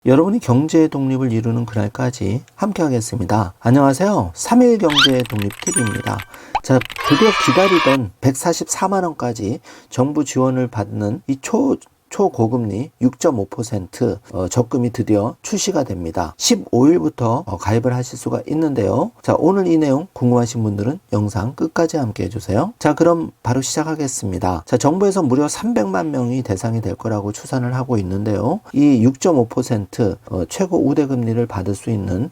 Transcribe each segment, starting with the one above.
여러분이 경제의 독립을 이루는 그날까지 함께 하겠습니다. 안녕하세요. 3일 경제의 독립TV입니다. 자, 드디어 기다리던 144만원까지 정부 지원을 받는 이 초고금리 6.5% 적금이 드디어 출시가 됩니다. 15일부터 가입을 하실 수가 있는데요. 자, 오늘 이 내용 궁금하신 분들은 영상 끝까지 함께 해주세요. 자, 그럼 바로 시작하겠습니다. 자, 정부에서 무려 300만 명이 대상이 될 거라고 추산을 하고 있는데요. 이 6.5% 최고 우대금리를 받을 수 있는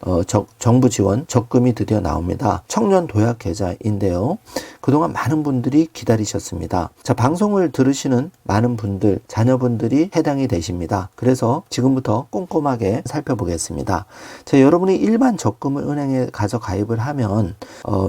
정부 지원 적금이 드디어 나옵니다. 청년 도약 계좌인데요. 그동안 많은 분들이 기다리셨습니다. 자, 방송을 들으시는 많은 분들, 자녀분들이 해당이 되십니다. 그래서 지금부터 꼼꼼하게 살펴보겠습니다. 자, 여러분이 일반 적금을 은행에 가서 가입을 하면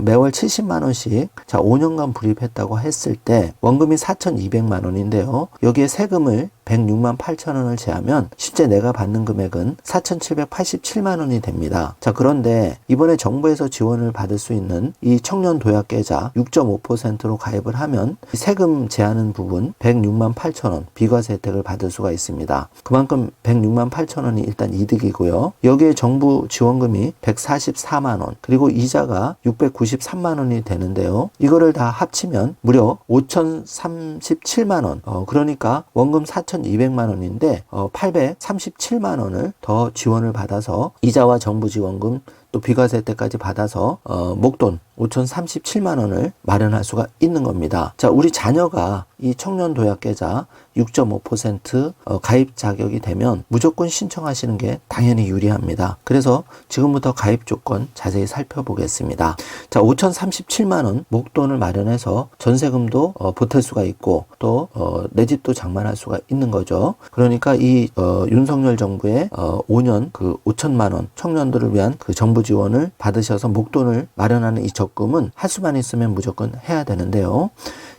매월 70만 원씩 자 5년간 불입했다고 했을 때 원금이 4,200만 원인데요. 여기에 세금을 106만 8천 원을 제하면 실제 내가 받는 금액은 4,787만 원이 됩니다. 자, 그런데 이번에 정부에서 지원을 받을 수 있는 이 청년 도약 계좌 6.5%로 가입을 하면 세금 제하는 부분 106만 8천 원 비과세 혜택을 받을 수가 있습니다. 그만큼 106만 8천 원이 일단 이득이고요. 여기에 정부 지원금이 144만 원 그리고 이자가 693만 원이 되는데요. 이거를 다 합치면 무려 5,037만 원 그러니까 원금 4,200만 원인데 837만 원을 더 지원을 받아서 이자와 정부 지원금 또 비과세 혜택까지 받아서 목돈 5,037만 원을 마련할 수가 있는 겁니다. 자, 우리 자녀가 이 청년 도약 계좌 6.5% 가입 자격이 되면 무조건 신청하시는 게 당연히 유리합니다. 그래서 지금부터 가입 조건 자세히 살펴보겠습니다. 자, 5,037만 원 목돈을 마련해서 전세금도 보탤 수가 있고 또 내 집도 장만할 수가 있는 거죠. 그러니까 이 윤석열 정부의 5년 그 5천만 원 청년들을 위한 그 정부 지원을 받으셔서 목돈을 마련하는 이 적금은 할 수만 있으면 무조건 해야 되는데요.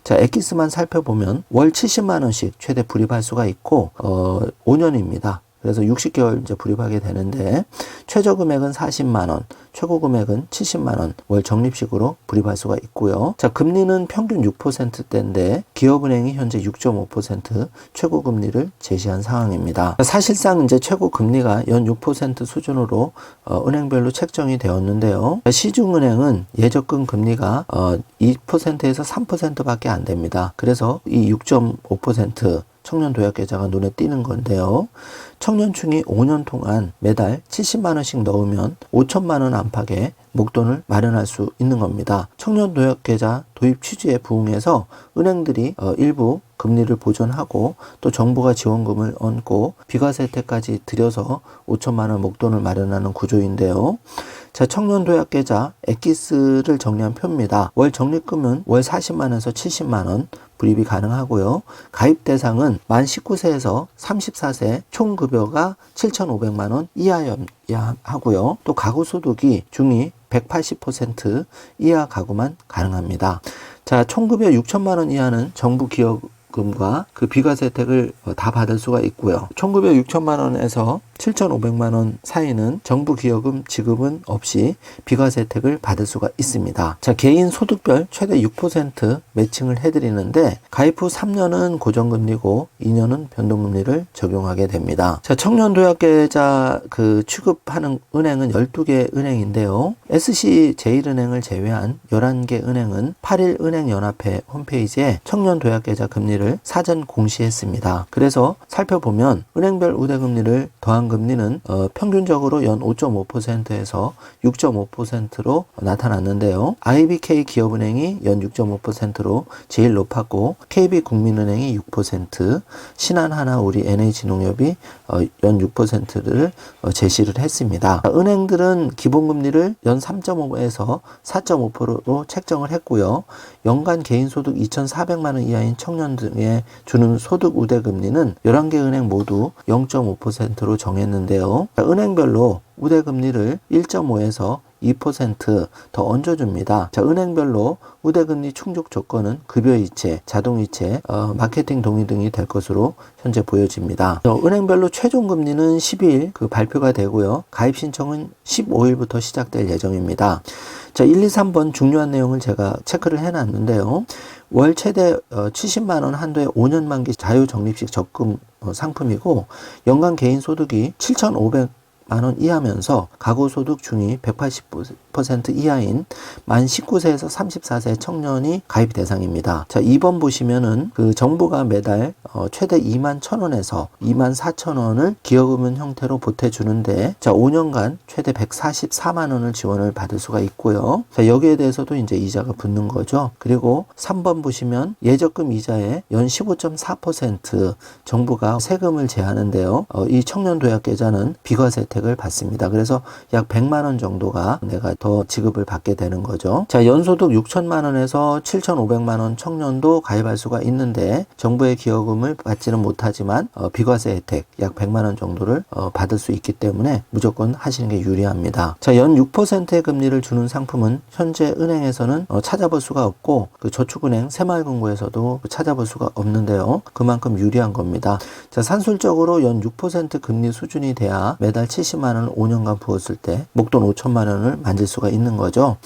자, 엑기스만 살펴보면 월 70만 원씩 최대 불입할 수가 있고 5년입니다. 그래서 60개월 이제 불입하게 되는데 최저 금액은 40만 원, 최고 금액은 70만 원 월 적립식으로 불입할 수가 있고요. 자, 금리는 평균 6%대인데 기업은행이 현재 6.5% 최고 금리를 제시한 상황입니다. 사실상 이제 최고 금리가 연 6% 수준으로 은행별로 책정이 되었는데요. 시중은행은 예적금 금리가 2%에서 3%밖에 안 됩니다. 그래서 이 6.5% 청년 도약 계좌가 눈에 띄는 건데요. 청년층이 5년 동안 매달 70만 원씩 넣으면 5천만 원 안팎의 목돈을 마련할 수 있는 겁니다. 청년 도약 계좌 도입 취지에 부응해서 은행들이 일부 금리를 보존하고 또 정부가 지원금을 얹고 비과세 혜택까지 들여서 5천만 원 목돈을 마련하는 구조인데요. 자, 청년 도약 계좌 엑기스를 정리한 표입니다. 월 적립금은 월 40만 원에서 70만 원 불입이 가능하고요. 가입 대상은 만 19세에서 34세 총 급여가 7,500만 원 이하여야 하고요. 또 가구 소득이 중위 180% 이하 가구만 가능합니다. 자, 총급여 6천만 원 이하는 정부 기여금과 그 비과세 혜택을 다 받을 수가 있고요. 총급여 6천만 원에서 7,500만 원 사이는 정부 기여금 지급은 없이 비과세 혜택을 받을 수가 있습니다. 자, 개인 소득별 최대 6% 매칭을 해드리는데 가입 후 3년은 고정금리고 2년은 변동금리를 적용하게 됩니다. 자, 청년 도약 계좌 그 취급하는 은행은 12개 은행인데요. SC제일은행을 제외한 11개 은행은 8일은행연합회 홈페이지에 청년 도약 계좌 금리를 사전 공시했습니다. 그래서 살펴보면 은행별 우대금리를 더한 금리는 평균적으로 연 5.5%에서 6.5%로 나타났는데요. IBK 기업은행이 연 6.5%로 제일 높았고 KB국민은행이 6%, 신한하나우리 NH농협이 연 6%를 제시를 했습니다. 은행들은 기본금리를 연 3.5에서 4.5%로 책정을 했고요. 연간 개인소득 2,400만 원 이하인 청년 등에 주는 소득 우대금리는 11개 은행 모두 0.5%로 정했는데요. 은행별로 우대금리를 1.5에서 2% 더 얹어줍니다. 자, 은행별로 우대금리 충족 조건은 급여이체, 자동이체, 마케팅 동의 등이 될 것으로 현재 보여집니다. 은행별로 최종금리는 12일 발표가 되고요. 가입 신청은 15일부터 시작될 예정입니다. 자, 1, 2, 3번 중요한 내용을 제가 체크를 해놨는데요. 월 최대 70만원 한도의 5년 만기 자유적립식 적금 상품이고, 연간 개인소득이 7,500만원 이하면서 가구소득 중위 180% 이하인 만 19세에서 34세 청년이 가입 대상입니다. 자, 2번 보시면은 정부가 매달 최대 21,000원에서 24,000원을 기여금융 형태로 보태주는데, 자, 5년간 최대 144만원을 지원을 받을 수가 있고요. 자, 여기에 대해서도 이제 이자가 붙는 거죠. 그리고 3번 보시면 예적금 이자에 연 15.4% 정부가 세금을 제하는데요. 이 청년 도약 계좌는 비과세 혜택을 받습니다. 그래서 약 100만원 정도가 내가 더 지급을 받게 되는 거죠. 자, 연소득 6천만원에서 7,500만원 청년도 가입할 수가 있는데, 정부의 기여금을 받지는 못하지만 비과세 혜택 약 100만원 정도를 받을 수 있기 때문에 무조건 하시는 게 유리합니다. 자, 연 6%의 금리를 주는 상품은 현재 은행에서는 찾아볼 수가 없고, 저축은행 새마을금고에서도 찾아볼 수가 없는데요. 그만큼 유리한 겁니다. 자, 산술적으로 연 6% 금리 수준이 돼야 매달 70만원을 5년간 부었을 때 목돈 5천만원을 만질 수가 있는 거죠.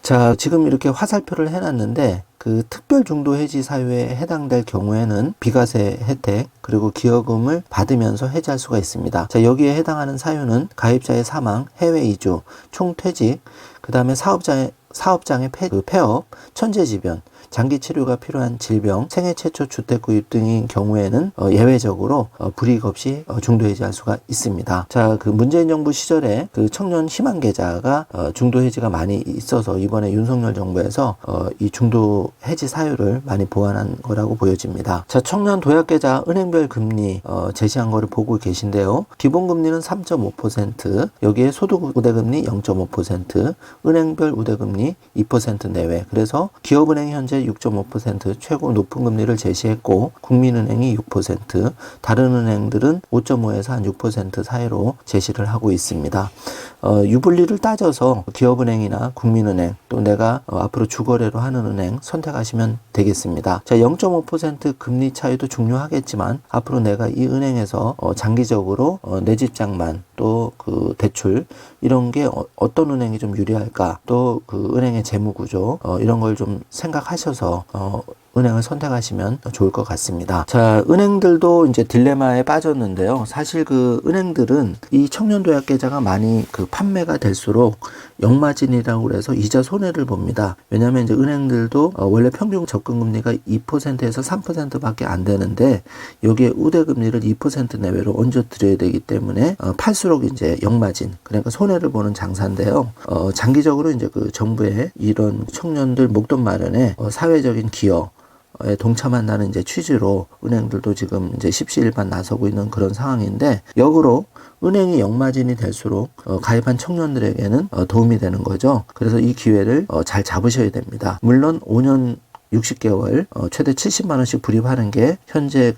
자, 지금 이렇게 화살표를 해놨는데, 특별 중도 해지 사유에 해당될 경우에는 비과세 혜택 그리고 기여금을 받으면서 해지할 수가 있습니다. 자, 여기에 해당하는 사유는 가입자의 사망, 해외 이주, 총퇴직, 그 다음에 사업장의 폐업, 천재지변, 장기 치료가 필요한 질병, 생애 최초 주택 구입 등인 경우에는 예외적으로 불이익 없이 중도해지할 수가 있습니다. 자, 문재인 정부 시절에 청년 희망 계좌가 중도해지가 많이 있어서 이번에 윤석열 정부에서 이 중도해지 사유를 많이 보완한 거라고 보여집니다. 자, 청년 도약 계좌 은행별 금리 제시한 거를 보고 계신데요. 기본금리는 3.5%, 여기에 소득 우대금리 0.5%, 은행별 우대금리 2% 내외. 그래서 기업은행이 현재 6.5% 최고 높은 금리를 제시했고, 국민은행이 6%, 다른 은행들은 5.5에서 한 6% 사이로 제시를 하고 있습니다. 유불리를 따져서 기업은행이나 국민은행, 또 내가 앞으로 주거래로 하는 은행 선택하시면 되겠습니다. 자, 0.5% 금리 차이도 중요하겠지만, 앞으로 내가 이 은행에서 장기적으로 내 집 장만, 또 대출 이런 게 어떤 은행이 좀 유리할까, 또 은행의 재무 구조 이런 걸 좀 생각하셔서 은행을 선택하시면 좋을 것 같습니다. 자, 은행들도 이제 딜레마에 빠졌는데요. 사실 은행들은 이 청년 도약 계좌가 많이 판매가 될수록 역마진이라고 그래서 이자 손해를 봅니다. 왜냐하면 이제 은행들도 원래 평균 접근금리가 2%에서 3%밖에 안 되는데, 여기에 우대금리를 2% 내외로 얹어 드려야 되기 때문에 팔수록 이제 역마진, 그러니까 손해를 보는 장사인데요. 장기적으로 이제 정부의 이런 청년들 목돈 마련에 사회적인 기여 동참한다는 이제 취지로 은행들도 지금 이제 십시일반 나서고 있는 그런 상황인데, 역으로 은행이 역마진이 될수록 가입한 청년들에게는 도움이 되는 거죠. 그래서 이 기회를 잘 잡으셔야 됩니다. 물론 5년 60개월 최대 70만원씩 불입하는 게 현재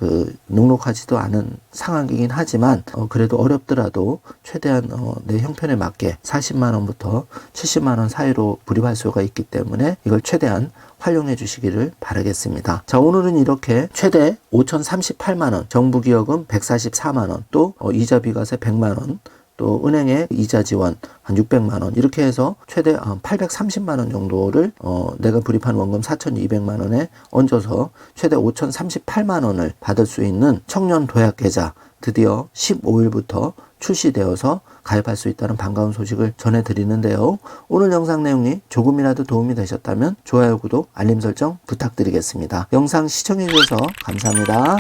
녹록하지도 않은 상황이긴 하지만, 그래도 어렵더라도 최대한 내 형편에 맞게 40만원부터 70만원 사이로 불입할 수가 있기 때문에 이걸 최대한 활용해 주시기를 바라겠습니다. 자, 오늘은 이렇게 최대 5,038만원, 정부 기여금 144만원, 또 이자 비과세 100만원, 또 은행의 이자 지원 한 600만원, 이렇게 해서 최대 830만원 정도를 내가 불입한 원금 4,200만원에 얹어서 최대 5,038만원을 받을 수 있는 청년 도약 계좌 드디어 15일부터 출시되어서 가입할 수 있다는 반가운 소식을 전해드리는데요. 오늘 영상 내용이 조금이라도 도움이 되셨다면 좋아요, 구독, 알림 설정 부탁드리겠습니다. 영상 시청해주셔서 감사합니다.